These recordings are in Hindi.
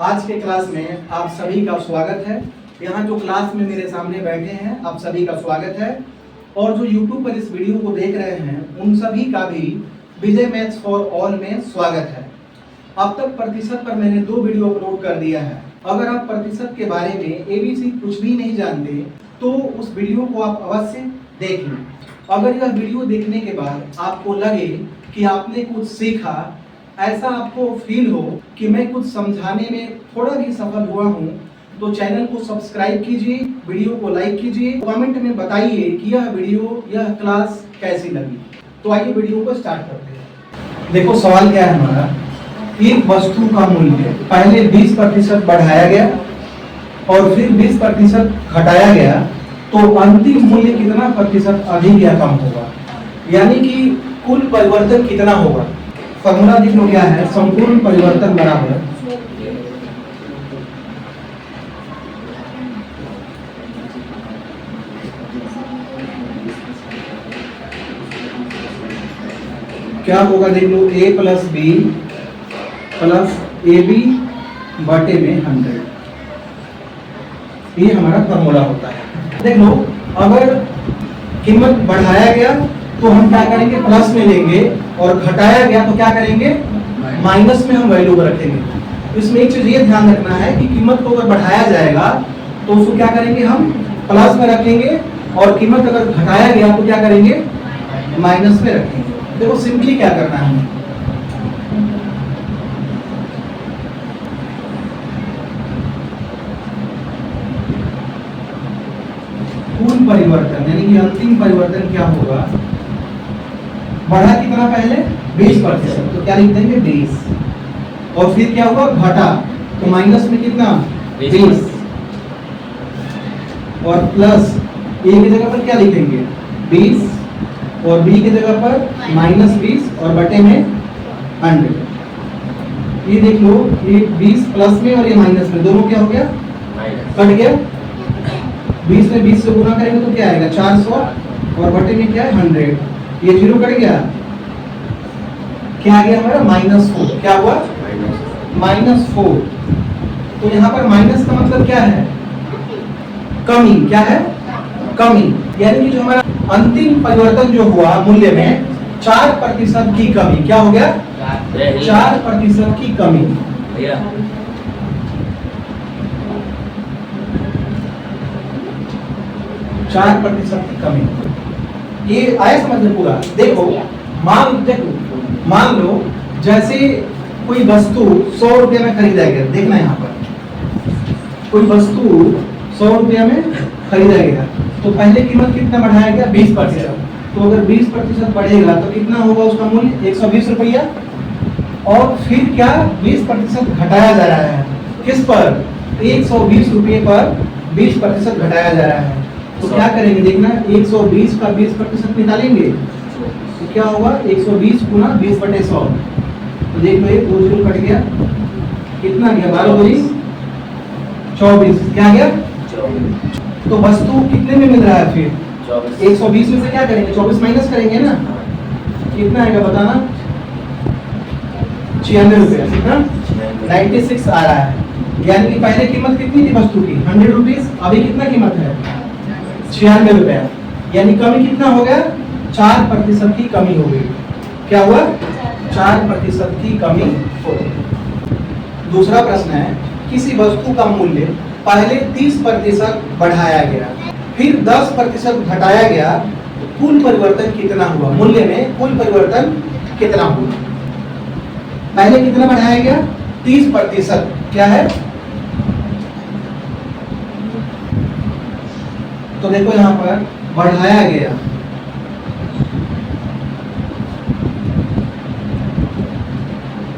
आज के क्लास में आप सभी का स्वागत है। यहाँ जो क्लास में मेरे सामने बैठे हैं आप सभी का स्वागत है, और जो YouTube पर इस वीडियो को देख रहे हैं उन सभी का भी विजय मैथ्स फॉर ऑल में स्वागत है। अब तक प्रतिशत पर मैंने 2 वीडियो अपलोड कर दिया है। अगर आप प्रतिशत के बारे में ABC कुछ भी नहीं जानते तो उस वीडियो को आप अवश्य देख लें। अगर यह वीडियो देखने के बाद आपको लगे कि आपने कुछ सीखा, ऐसा आपको फील हो कि मैं कुछ समझाने में थोड़ा भी सफल हुआ हूँ, तो चैनल को सब्सक्राइब कीजिए, वीडियो को लाइक कीजिए, कमेंट में बताइए कि यह वीडियो, यह क्लास कैसी लगी। तो आइए वीडियो को स्टार्ट करते हैं। देखो सवाल क्या है हमारा, एक वस्तु का मूल्य पहले 20% बढ़ाया गया और फिर 20% घटाया गया, तो अंतिम मूल्य कितना प्रतिशत अधिक या कम होगा, यानी कि कुल परिवर्तन कितना होगा। फॉर्मूला देख लो क्या है, संपूर्ण परिवर्तन बराबर क्या होगा, देख लो a plus b plus AB बटे में 100। ये हमारा फॉर्मूला होता है। देख लो, अगर कीमत बढ़ाया गया तो हम क्या करेंगे, प्लस में लेंगे, और घटाया गया तो क्या करेंगे, माइनस में हम वैल्यू को रखेंगे। इसमें एक चीज ये ध्यान रखना है कि कीमत को अगर बढ़ाया जाएगा तो उसको क्या करेंगे, हम प्लस में रखेंगे, और कीमत अगर घटाया गया तो क्या करेंगे, माइनस में रखेंगे। देखो सिंपली क्या करना है, कुल परिवर्तन यानी कि अंतिम परिवर्तन क्या होगा, बढ़ा कितना पहले 20%, तो क्या लिख देंगे 20, और फिर क्या होगा, घटा तो माइनस में कितना 20, और प्लस ए की जगह पर क्या लिखेंगे 20, और बी की जगह पर -20, और बटे में 100। ये देख लो, ये 20 प्लस में और ये माइनस में, दोनों क्या हो गया, कट गया। 20 में 20 से गुना करेंगे तो क्या आएगा 400, और बटे में क्या है 100। ये 0 कट गया, क्या आ गया हमारा -4। क्या हुआ, -4। तो यहाँ पर माइनस का मतलब क्या है, कमी। क्या है, कमी, यानी कि जो हमारा अंतिम परिवर्तन जो हुआ मूल्य में 4% की कमी। क्या हो गया, 4% की कमी। 4% की कमी। ये आया समझ में पूरा। देखो मान लो जैसे कोई वस्तु 100 रुपये में खरीदा गया, देखना यहाँ पर कोई वस्तु 100 रुपये में खरीदा गया, तो पहले कीमत कितना बढ़ाया गया 20%। तो अगर 20% बढ़ेगा तो कितना होगा उसका मूल्य 120 रुपया, और फिर क्या 20% घटाया जा रहा है, किस पर, 120 रुपये पर 20% घटाया जा रहा है। तो क्या करेंगे, देखना 120 का 20% निकालेंगे तो क्या होगा, 120 गुना 20/100। तो देख लो, ये 2 0 कट गया, कितना गया 12 2 24, क्या गया 24। तो वस्तु कितने में मिल रहा है, फिर 120 में से क्या करेंगे, 24 माइनस करेंगे ना, कितना आएगा बताना, 96 रुपया। कितना 96 आ रहा है। यानी कि पहले कीमत कितनी थी वस्तु की 100 रुपीज, अभी कितना कीमत है 96 रुपया। यानी कमी कितना हो गया, 4% की कमी हो गई। क्या हुआ, 4% की कमी हो गई। दूसरा प्रश्न है, किसी वस्तु का मूल्य पहले 30% बढ़ाया गया, फिर 10% घटाया गया, तो कुल परिवर्तन कितना हुआ, मूल्य में कुल परिवर्तन कितना हुआ। पहले कितना बढ़ाया गया 30%, क्या है, तो देखो यहाँ पर बढ़ाया गया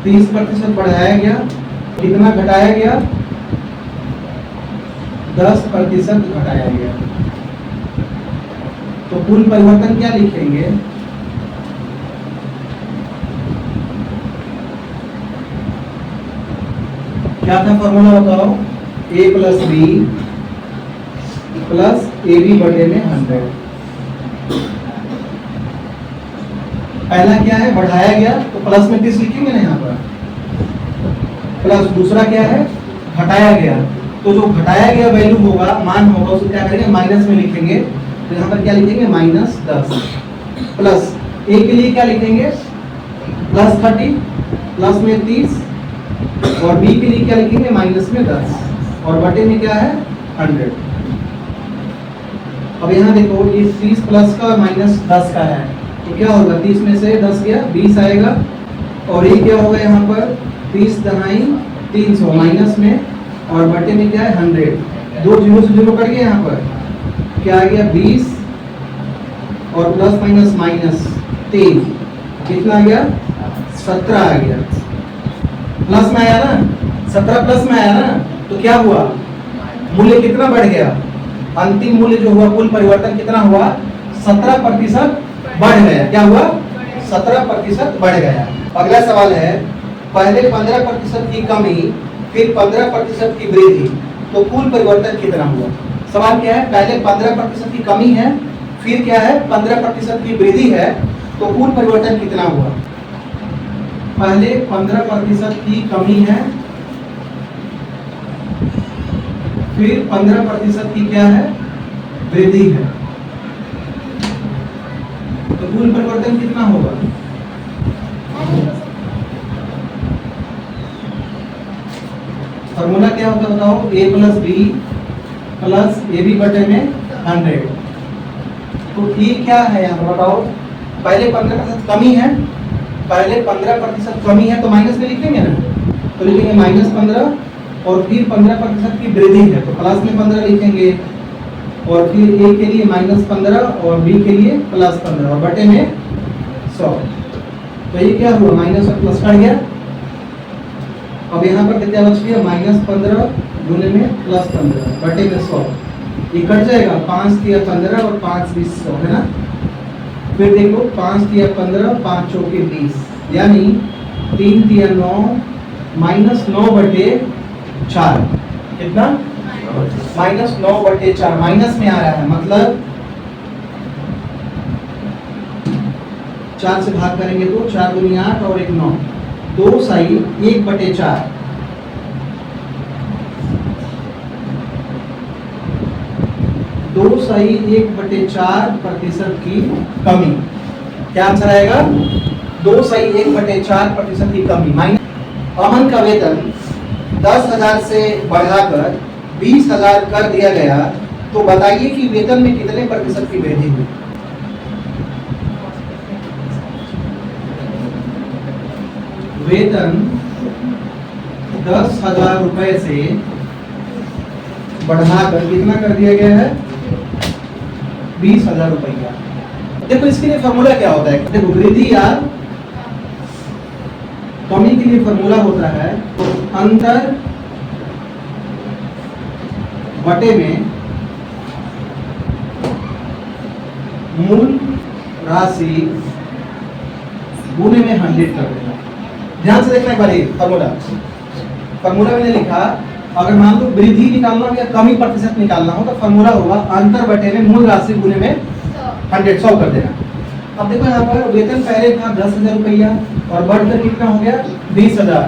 30% बढ़ाया गया, कितना घटाया गया 10% घटाया गया, तो कुल परिवर्तन क्या लिखेंगे, क्या था फॉर्मूला बताओ, a plus b plus AB बटे में 100। पहला क्या है, बढ़ाया गया, तो प्लस में 30 लिखेंगे ना यहाँ पर, प्लस दूसरा क्या है घटाया गया, तो जो घटाया गया वैल्यू होगा, मान होगा, उसको क्या करेंगे, माइनस में लिखेंगे। तो यहाँ पर क्या लिखेंगे, -10 प्लस ए के लिए क्या लिखेंगे, +30 प्लस में 30 और बी के लिए क्या लिखेंगे, -10 और बटे में क्या है 100। अब यहाँ देखो ये 30 प्लस का -10 का है, तो क्या होगा, 30 में से 10 गया 20 आएगा और ये क्या होगा, यहाँ पर 30 दहाई 300 माइनस में और बटे में क्या है 100। 2 जीरो से जीरो कट गया, यहाँ पर क्या आ गया 20 और प्लस माइनस माइनस 3 कितना आ गया 17 आ गया, प्लस में आया ना, 17 प्लस में आया ना, तो क्या हुआ, मूल्य कितना बढ़ गया, अंतिम मूल्य जो हुआ, कुल परिवर्तन कितना हुआ, 17% बढ़ गया। क्या हुआ, 17% बढ़ गया। अगला सवाल है, पहले 15% की कमी फिर 15% की वृद्धि, तो कुल परिवर्तन कितना हुआ। सवाल क्या है, पहले 15% की कमी है, फिर क्या है 15% की वृद्धि है, तो कुल परिवर्तन कितना हुआ। पहले 15% की कमी है, फिर 15% की क्या है, वृद्धि है, तो कुल परिवर्तन कितना होगा। फॉर्मूला क्या होता है बताओ, a plus b plus a b बटे में 100। तो ये क्या है यहाँ पर बताओ, पहले 15% कमी है, पहले 15% कमी है तो माइनस में लिखेंगे ना, तो लिखेंगे -15 और फिर 15% की वृद्धि है तो प्लस में 15 लिखेंगे और फिर ए के लिए -15 और बी के लिए +15 और बटे में 100। तो ये क्या हुआ, माइनस और प्लस कट गया। अब यहाँ पर कितना बच गया, -15 गुने में +15 बटे में 100, ये कट जाएगा, 5 तिया 15 और 5 20 100 है ना। फिर देखो 5 तिया 15 5 चौके 20, यानी 3 तिया 9 -9 बटे 4, कितना -9 बटे 4, माइनस में आ रहा है, मतलब 4 से भाग करेंगे तो 4 दूनी 8 और 1 9, 2 सही 1 बटे 4, 2 सही 1 बटे 4% की कमी। क्या आंसर आएगा, 2 सही 1 बटे 4% की कमी। माइनस अमन का वेतन 10,000 से बढ़ाकर 20,000 कर दिया गया, तो बताइए कि वेतन में कितने प्रतिशत की वृद्धि हुई। वेतन 10,000 रुपए से बढ़ाकर कितना कर दिया गया है, 20,000 रुपया। देखो इसके लिए फॉर्मूला क्या होता है, देखो वृद्धि या कमी के लिए फॉर्मूला होता है अंतर बटे में मूल राशि गुने में 100 कर देना। ध्यान से देखना एक बार, फॉर्मूला मैंने लिखा, अगर मान लो वृद्धि निकालना हो या कमी प्रतिशत निकालना हो तो फॉर्मूला होगा अंतर बटे में मूल राशि गुने में 100 कर देना। अब देखो यहाँ पर वेतन पहले था 10,000 रुपया और बढ़कर कितना हो गया 20,000,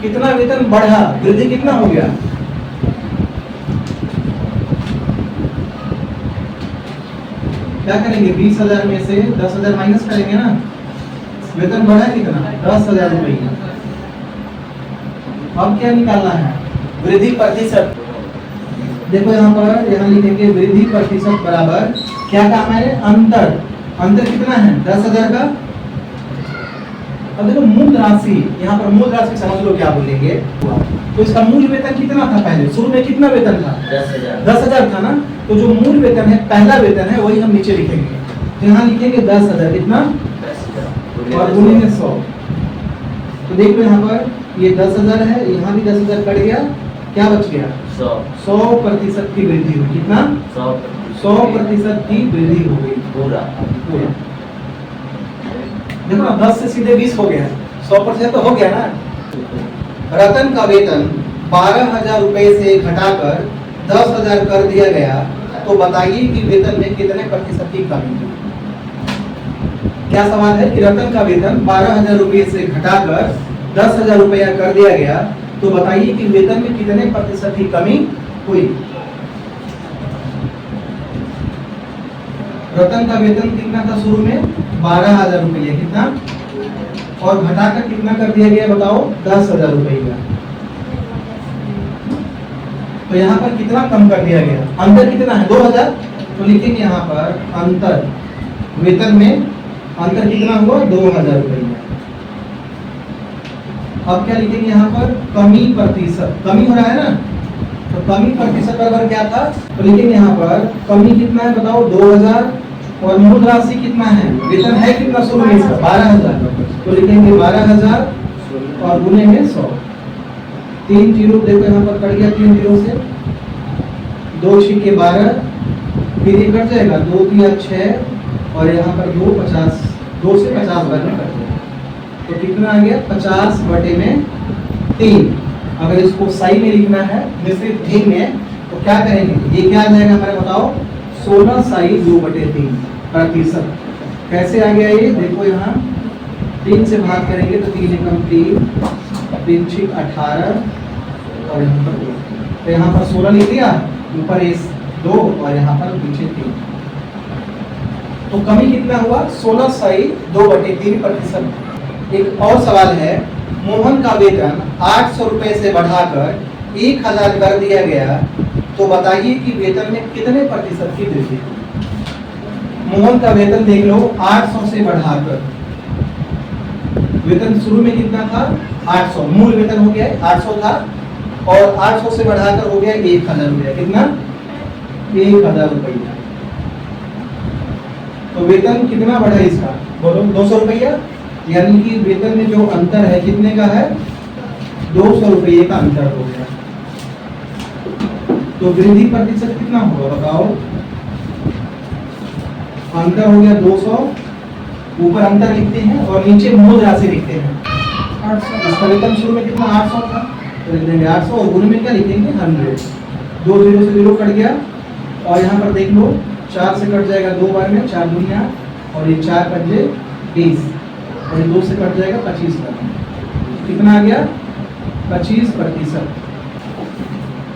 कितना वेतन बढ़ा, वृद्धि कितना हो गया, क्या करेंगे 20,000 में से 10,000 माइनस करेंगे ना, वेतन बढ़ा कितना 10,000 रुपया। अब क्या निकालना है, वृद्धि प्रतिशत। देखो यहाँ पर, यहाँ लिखेंगे वृद्धि प्रतिशत बराबर क्या काम है, अंतर। अंतर कितना है 10,000 का। अब देखो मूल राशि, यहाँ पर मूल राशि समझ लो क्या बोलेंगे, तो इसका मूल वेतन कितना था, पहले शुरू में कितना वेतन था 10,000 था ना, तो जो मूल वेतन है, पहला वेतन है, वही हम नीचे लिखेंगे। तो यहाँ लिखेंगे 10,000 कितना और गुणे में 100। तो देख लो यहाँ पर ये 10,000 है, यहाँ भी 10,000 कट गया, क्या बच गया 100% की वृद्धि हुई। कितना 100% की वृद्धि हो गई पूरा। देखो ना 10 से सीधे 20 हो गया, 100% तो हो गया ना। रतन का वेतन 12,000 रुपए से घटाकर 10,000 कर दिया गया, तो बताइए कि वेतन में कितने प्रतिशत की कमी हुई। क्या सवाल है कि रतन का वेतन 12,000 रुपए से घटाकर 10,000 रुपया कर दिया गया, तो बताइए कि वेतन में कितने प्रतिशत की कमी हुई। रतन का वेतन कितना था शुरू में? 12,000 रुपया। कितना? और घटाकर कितना कर दिया गया बताओ? 10,000 रुपया। तो यहाँ पर कितना कम कर दिया गया? अंतर कितना है? 2,000। तो लिखेंगे यहाँ पर अंतर, वेतन में अंतर कितना हुआ? 2,000 रुपया। अब क्या लिखेंगे यहाँ पर? कमी प्रतिशत। कमी हो रहा है ना, तो कमी प्रतिशत बराबर क्या था? तो लिखेंगे यहाँ पर कमी कितना है बताओ? 2,000। और मूल राशि कितना है? वेतन है कितना शुरू में इसका? 12,000। तो लिखेंगे 12,000 और गुने में 100। 3 जीरो देखो यहाँ पर कट गया, 3 जीरो से 2 छिके 12, फिर ये कट जाएगा 2 तिया 6 और यहाँ पर 2 50, 2 से 50 बार में कट जाएगा। तो कितना आ गया? 50/3। अगर इसको सही में लिखना है मिश्रित भिन्न में तो क्या करेंगे? ये क्या आ जाएगा हमारे बताओ? 16/2/3 प्रतिशत। कैसे आ गया ये? देखो यहाँ 3 से भाग करेंगे तो 3 एकम 3, 3 छिक 18 और यहाँ पर 2। तो यहाँ पर 16 लिख दिया, ऊपर इस 2 और यहाँ पर पीछे 3। तो कमी कितना हुआ? 16/2/3 प्रतिशत। एक और सवाल है, मोहन का वेतन 800 रुपए से बढ़ाकर 1,000 कर दिया गया, तो बताइए कि वेतन में कितने प्रतिशत की वृद्धि? मोहन का वेतन देख लो 800 से बढ़ाकर, वेतन शुरू में कितना था? 800, मूल वेतन हो गया 800 था और 800 से बढ़ाकर हो गया 1,000 रुपया। कितना? 1,000 रुपया। तो वेतन कितना बढ़ा इसका? बोलो 200 रुपया। यानी कि वेतन में जो अंतर है कितने का है? 200 रुपये का अंतर हो गया। तो वृद्धि प्रतिशत कितना होगा बताओ? अंतर हो गया 200, ऊपर अंतर लिखते हैं और नीचे मूल राशि लिखते हैं 800। इसका वेतन शुरू में कितना? 800 था, तो लिख देंगे 800 और गुणे में क्या लिखेंगे? 100। 2 जीरो से 0 कट गया और यहाँ पर देख लो 4 से कट जाएगा 2 बार में, 4 दुनिया और ये 4 पंजे 20 और ये 2 से कट जाएगा 25 बार में। कितना आ गया? 25%।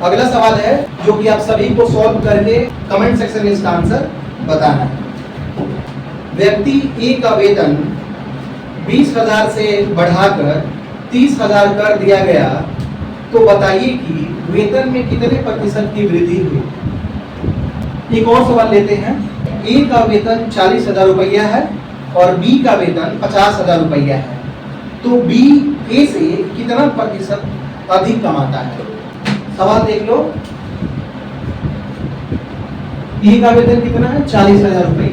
अगला सवाल है जो कि आप सभी को सॉल्व करके कमेंट सेक्शन में इसका आंसर बताना है। व्यक्ति ए का वेतन 20,000 से बढ़ाकर 30,000 कर दिया गया, तो बताइए कि वेतन में कितने प्रतिशत की वृद्धि हुई। एक और सवाल लेते हैं। ए का वेतन 40,000 रुपया है और बी का वेतन 50,000 रुपया है, तो बी ए से कितना प्रतिशत अधिक कमाता है? सवाल देख लो। ए का वेतन कितना है? 40,000 रुपया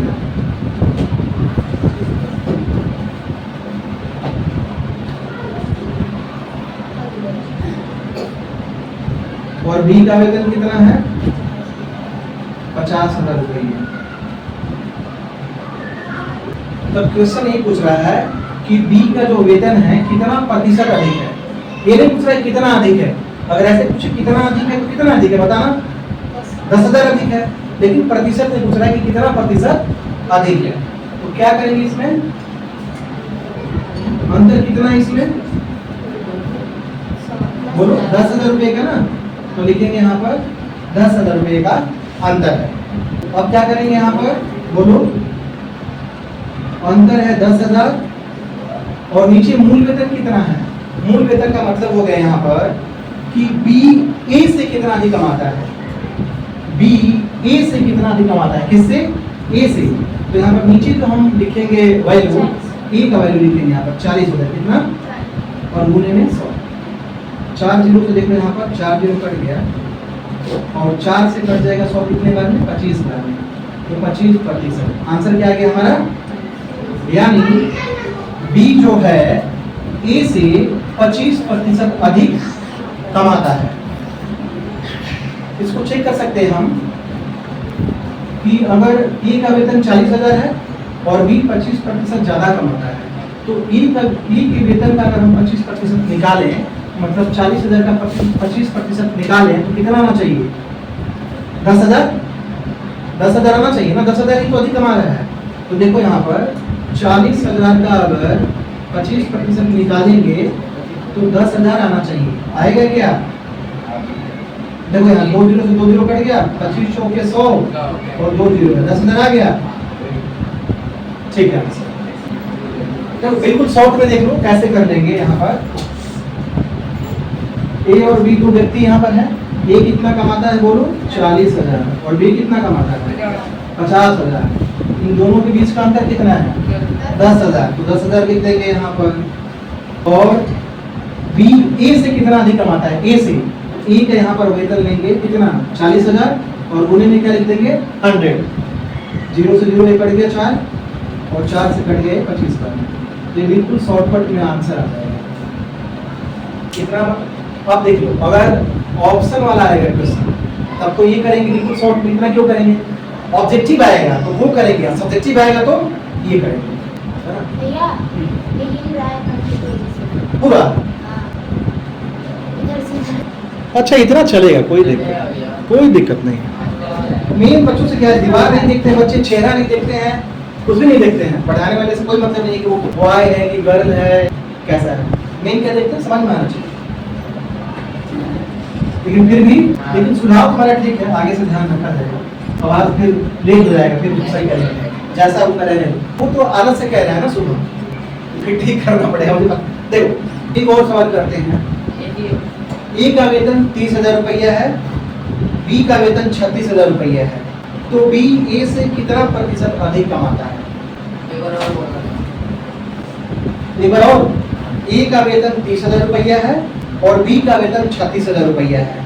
और बी का वेतन कितना है? 50,000 रुपया। तो क्वेश्चन ये पूछ रहा है कि बी का जो वेतन है कितना प्रतिशत अधिक है। ये नहीं पूछ रहा है कितना अधिक है। अगर ऐसे पूछे कितना अधिक है तो कितना अधिक है बताना? 10,000 अधिक है, लेकिन प्रतिशत नहीं पूछ रहा है कि कितना प्रतिशत अधिक है। तो क्या करेंगे इसमें? अंतर कितना है इसमें? बोलो 10,000 रुपये का ना, तो लिखेंगे यहाँ पर 10,000 रुपये का अंतर है। अब क्या करेंगे यहाँ पर? बोलो अंतर है 10,000 और नीचे मूल वेतन कितना है? मूल वेतन का मतलब हो गया यहाँ पर कि बी ए से कितना अधिक कमाता है। बी ए से कितना अधिक कमाता है? किससे? ए से। तो यहाँ पर नीचे तो हम लिखेंगे वैल्यू, ए का वैल्यू लिखेंगे यहाँ पर 40 हो जाए कितना और गुने में 100। 4 जीरो से देखो यहाँ पर 4 जीरो कट गया और 4 से कट जाएगा 100 कितने बार में? 25 बार में। तो 25%। आंसर क्या आ गया हमारा? यानी बी जो है ए से 25% अधिक कमाता है। इसको चेक कर सकते हैं हम कि अगर ए का वेतन 40,000 है और बी 25% ज्यादा कमाता है, तो ए के वेतन का अगर हम 25% निकालें, मतलब 40,000 का 25% निकालें तो कितना आना चाहिए? 10,000। 10,000 आना चाहिए ना, 10,000 ही तो अधिक कमा रहा है। तो देखो यहाँ पर 40,000 का अगर 25% निकालेंगे तो 10,000 आना चाहिए। आएगा क्या? देखो यहाँ 2 जीरो से 2 जीरो कट गया, 25 चौके 100 और 2 जीरो है, 10,000 आ गया। ठीक है, तो बिल्कुल शॉर्ट में देख लो कैसे कर लेंगे। यहाँ पर ए और बी दो व्यक्ति यहाँ पर है। ए कितना कमाता है बोलो? 40,000 और बी कितना कमाता है? 50,000। इन दोनों के बीच का अंतर कितना है? 10,000। तो 10,000 लिख देंगे यहाँ पर। और बी ए से कितना अधिक कमाता है? ए से, ए का यहाँ पर वेतन लेंगे कितना? 40,000 और गुणे में क्या लिख देंगे? 100। 0 से 0 कट गया 4 और 4 से कट गए 25 का। ये बिल्कुल शॉर्टकट में आंसर आ जाएगा। कितना? अब देख लो, अगर ऑप्शन वाला आएगा क्वेश्चन तब तो ये करेंगे बिल्कुल शॉर्ट में। इतना क्यों करेंगे? ऑब्जेक्टिव आएगा तो वो करेंगे, सब्जेक्टिव आएगा तो ये करेंगे। भैया लेकिन राय करके पूरा इधर से अच्छा, इतना चलेगा, कोई दिक्कत नहीं। मेन बच्चों से क्या है, दीवार नहीं देखते हैं बच्चे, चेहरा नहीं देखते हैं, कुछ भी नहीं देखते हैं। पढ़ाने वाले से कोई मतलब नहीं कि वो बॉय है कि गर्ल है, कैसा है। मेन क्या देखते हैं, समझ में आना चाहिए। लेकिन फिर भी सुझाव तुम्हारा ठीक है, आगे से ध्यान रखा जाएगा। आवाज फिर लेट हो जाएगा, फिर सही करेंगे जैसा वो करे। वो तो आलस से कह रहा है ना सुबह, फिर ठीक करना पड़ेगा मुझे। देखो एक और सवाल करते हैं। ए का वेतन 30,000 रुपया है, बी का वेतन 36,000 रुपया है, तो बी ए से कितना प्रतिशत अधिक कमाता है? एक बार और, ए का वेतन 30,000 रुपया है और बी का वेतन 36,000 रुपया है,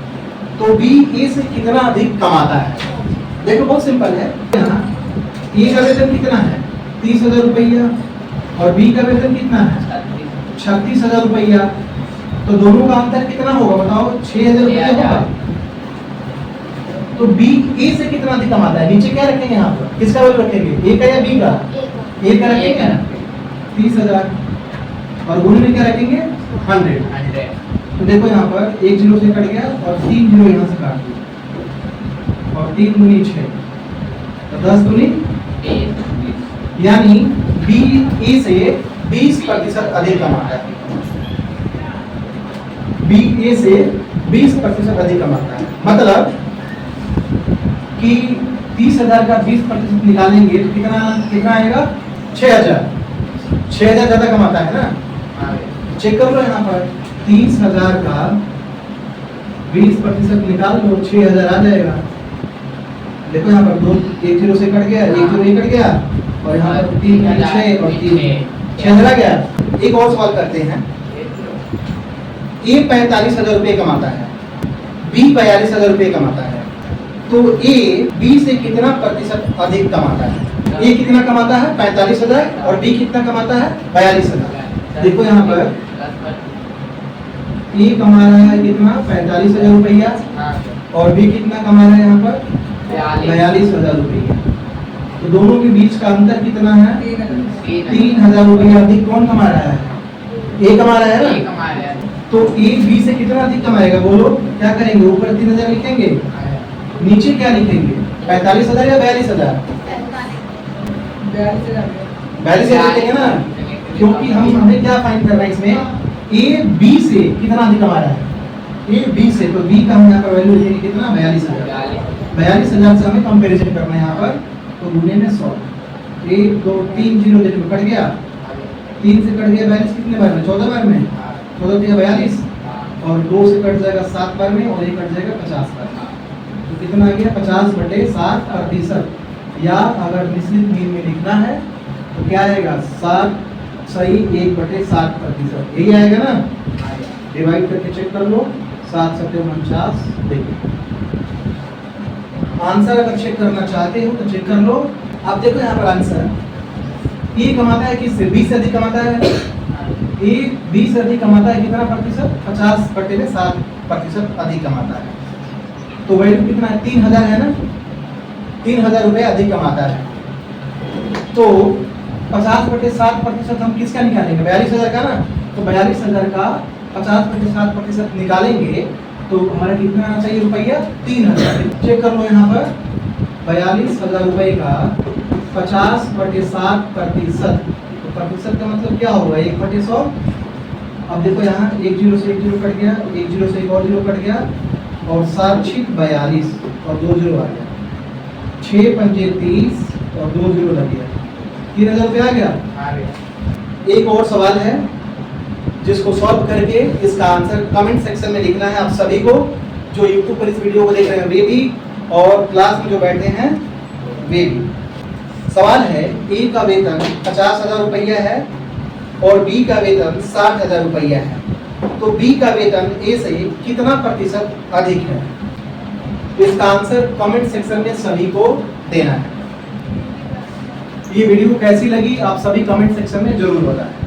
तो बी ए से कितना अधिक कमाता है? देखो बहुत सिंपल है। यहाँ ए का वेतन कितना है? 30,000 रुपया और बी का वेतन कितना है? 36,000 रुपया। तो दोनों का अंतर कितना होगा बताओ? 6,000 रुपया होगा। तो बी ए से कितना अधिक कमाता है? नीचे क्या रखेंगे यहाँ पर? किसका वैल्यू रखेंगे? ए का या बी का? ए का रखेंगे ना 30,000 और गुणे में क्या रखेंगे? 100। तो देखो यहाँ पर 1 जीरो से कट गया और 3 जीरो यहाँ से काट दिया और 3 दूनी 6, तो 10 दूनी 20। यानी बी ए से 20% अधिक कमाता है। बी ए से 20% अधिक कमाता है। मतलब कि 30,000 का 20% निकालेंगे तो कितना आएगा? 6,000। 6,000 ज्यादा कमाता है ना। चेक कर लो यहाँ पर 30,000 का 20% निकाल लो, 6,000 आ जाएगा। देखो यहाँ पर 1 जीरो से कट गया, 1 जीरो ये कट गया और यहाँ पर 3 6 और 3 6,000 आ गया। एक और सवाल करते हैं। ए 45,000 रुपये कमाता है, बी 42,000 रुपये कमाता है, तो ए बी से कितना प्रतिशत अधिक कमाता है? ए कितना कमाता है? 45,000 और बी कितना कमाता है? 42,000। देखो यहाँ पर ए कमा रहा है कितना? 45,000 रुपया और बी कितना कमा रहा है यहाँ पर? 42,000 रुपया। तो दोनों के बीच का अंतर कितना है? 3,000 रुपया अधिक कौन कमा रहा है? ए कमा रहा है ना। तो ए बी से कितना अधिक कमाएगा बोलो? क्या करेंगे? ऊपर 3,000 लिखेंगे, नीचे क्या लिखेंगे? 45,000 या 42,000? 42,000 लिखेंगे ना, क्योंकि हमें क्या फाइंड करना है इसमें? ए बी से कितना अधिक कमा रहा है? ए बी से, तो बी का हम यहाँ पर वैल्यू लिखेंगे कितना? 42,000। 42,000 से हमें कंपैरिजन करना है यहाँ पर, तो गुणे में 100। 1 2 3 जीरो देखो कट गया, 3 से कट गया 42 कितने बार में? 14 बार में। 14 दिया 42 और 2 से कट जाएगा 7 बार में और 1 कट जाएगा 50 बार में। तो कितना आ गया? 50/7%। या अगर निश्चित मीन में लिखना है तो क्या आएगा? 7 सही 1/7%। यही आएगा ना। डिवाइड करके चेक कर लो, 7 7 49। देखिए आंसर अगर चेक करना चाहते हो तो चेक कर लो। आप देखो यहाँ पर आंसर ए कमाता है किससे? बी से अधिक कमाता है। ए बी से अधिक कमाता है कितना प्रतिशत? 50/7% अधिक कमाता है। तो वैल्यू कितना है? 3,000 है ना। 3,000 रुपये अधिक कमाता है। तो 50/7% हम किसका निकालेंगे? 42,000 का ना। तो 42,000 का 50/7% निकालेंगे तो हमारा कितना आना चाहिए रुपया? 3,000। चेक कर लो यहाँ पर 42,000 रुपये का 50/7%। तो प्रतिशत का मतलब क्या होगा? 1/100 अब देखो यहाँ एक जीरो से एक जीरो कट गया, एक जीरो से एक और जीरो कट गया, और 7 6 42 और 2 जीरो आ गया, 6 पंजे 30 और 2 जीरो लग गया, 3000 रुपये आ गया। एक और सवाल है जिसको सॉल्व करके इसका आंसर कमेंट सेक्शन में लिखना है आप सभी को, जो यूट्यूब पर इस वीडियो को देख रहे हैं वे भी, और क्लास में जो बैठे हैं वे भी। सवाल है, ए का वेतन 50,000 रुपया है और बी का वेतन 60,000 रुपया है, तो बी का वेतन ए से कितना प्रतिशत अधिक है? इसका आंसर कमेंट सेक्शन में सभी को देना है। ये वीडियो कैसी लगी आप सभी कमेंट सेक्शन में जरूर बताएं।